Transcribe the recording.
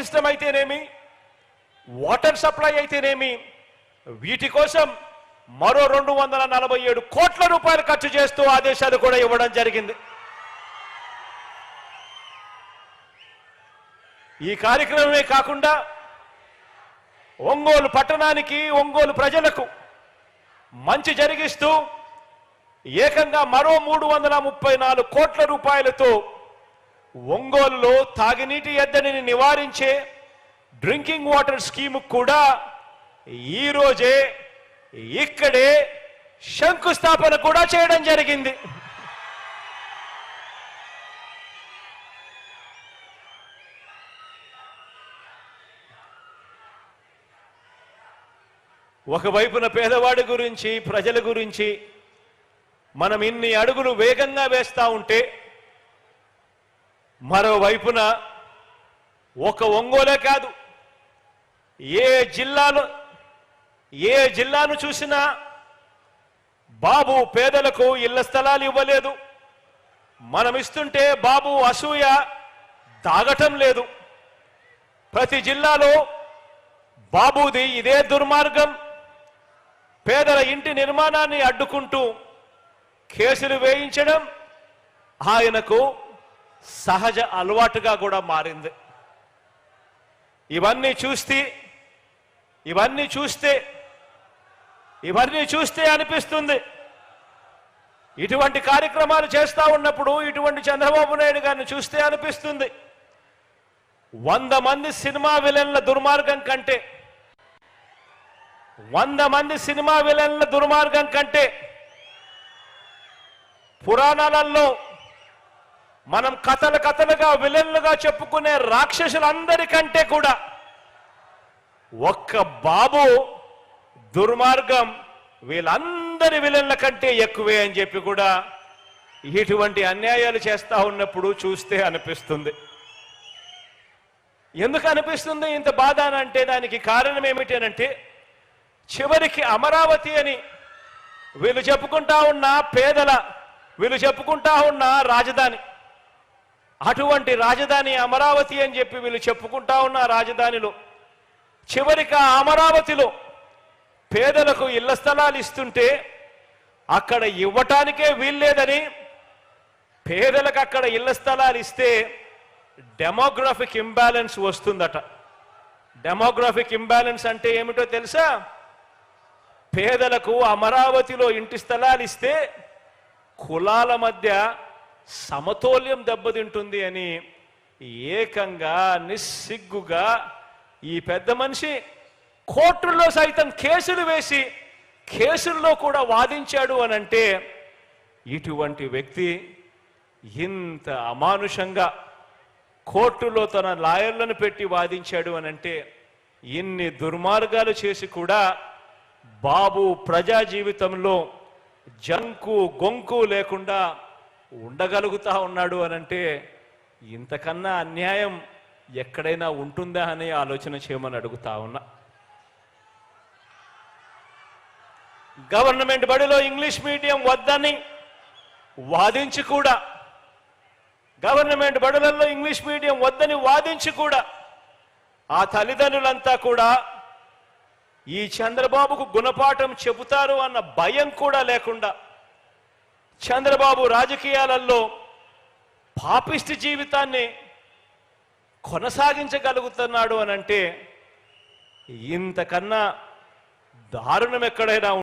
System అయితేనేమి, water supply అయితేనేమి, వీటి కోసం మరో 247 కోట్ల రూపాయలు ఖర్చు చేస్తూ ఆదేశాలు కూడా ఇవ్వడం జరిగింది. ఈ కార్యక్రమమే కాకుండా ఒంగోలు పట్టణానికి, ఒంగోలు ప్రజలకు మంచి జరిగిస్తూ ఏకంగా మరో 334 కోట్ల రూపాయలతో ఒంగోలులో తాగునీటి ఎద్దడిని నివారించే డ్రింకింగ్ వాటర్ స్కీమ్ కూడా ఈ రోజే ఇక్కడే శంకుస్థాపన కూడా చేయడం జరిగింది. ఒకవైపున పేదవాడి గురించి, ప్రజల గురించి మనం ఇన్ని అడుగులు వేగంగా వేస్తా ఉంటే, మరోవైపున ఒక ఒంగోలే కాదు, ఏ జిల్లాను చూసినా బాబు పేదలకు ఇళ్ల స్థలాలు ఇవ్వలేదు. మనం ఇస్తుంటే బాబు అసూయ దాగటం లేదు. ప్రతి జిల్లాలో బాబుది ఇదే దుర్మార్గం. పేదల ఇంటి నిర్మాణాన్ని అడ్డుకుంటూ కేసులు వేయించడం ఆయనకు సహజ అలవాటుగా కూడా మారింది. ఇవన్నీ చూస్తే అనిపిస్తుంది, ఇటువంటి కార్యక్రమాలు చేస్తా ఉన్నప్పుడు, ఇటువంటి చంద్రబాబు నాయుడు గారిని చూస్తే అనిపిస్తుంది, 100 మంది సినిమా విలన్ల దుర్మార్గం కంటే 100 మంది సినిమా విలన్ల దుర్మార్గం కంటే పురాణాలలో మనం కథలుగా విలన్లుగా చెప్పుకునే రాక్షసులందరికంటే కూడా ఒక్క బాబు దుర్మార్గం వీళ్ళందరి విలన్ల కంటే ఎక్కువే అని చెప్పి కూడా ఇటువంటి అన్యాయాలు చేస్తా ఉన్నప్పుడు చూస్తే అనిపిస్తుంది. ఎందుకు అనిపిస్తుంది ఇంత బాధ అంటే దానికి కారణం ఏమిటి అంటే, చివరికి అమరావతి అని వీళ్ళు చెప్పుకుంటా ఉన్న వీళ్ళు చెప్పుకుంటా ఉన్న రాజధాని, అటువంటి రాజధాని అమరావతి అని చెప్పి వీళ్ళు చెప్పుకుంటా ఉన్న రాజధానిలో చివరికి అమరావతిలో పేదలకు ఇళ్ల స్థలాలు ఇస్తుంటే అక్కడ ఇవ్వటానికే వీల్లేదని, పేదలకు అక్కడ ఇళ్ల స్థలాలు ఇస్తే డెమోగ్రాఫిక్ ఇంబ్యాలెన్స్ వస్తుందట. డెమోగ్రాఫిక్ ఇంబ్యాలెన్స్ అంటే ఏమిటో తెలుసా? పేదలకు అమరావతిలో ఇంటి స్థలాలు ఇస్తే కులాల మధ్య సమతౌల్యం దెబ్బతింటుంది అని ఏకంగా నిస్సిగ్గుగా ఈ పెద్ద మనిషి కోర్టుల్లో సైతం కేసులు వేసి కేసుల్లో కూడా వాదించాడు అనంటే, ఇటువంటి వ్యక్తి ఇంత అమానుషంగా కోర్టులో తన లాయర్లను పెట్టి వాదించాడు అనంటే, ఇన్ని దుర్మార్గాలు చేసి కూడా బాబు ప్రజా జీవితంలో జంకు గొంకు లేకుండా ఉండగలుగుతా ఉన్నాడు అనంటే, ఇంతకన్నా అన్యాయం ఎక్కడైనా ఉంటుందా అని ఆలోచన చేయమని అడుగుతా ఉన్నా. గవర్నమెంట్ బడిలో ఇంగ్లీష్ మీడియం వద్దని వాదించి కూడా, గవర్నమెంట్ బడులలో ఇంగ్లీష్ మీడియం వద్దని వాదించి కూడా ఆ తల్లిదండ్రులంతా కూడా ఈ చంద్రబాబుకు గుణపాఠం చెబుతారు అన్న భయం కూడా లేకుండా చంద్రబాబు రాజకీయాలలో పాపిష్టి జీవితాన్ని కొనసాగించగలుగుతున్నాడు అనంటే, ఇంతకన్నా దారుణం ఎక్కడైనా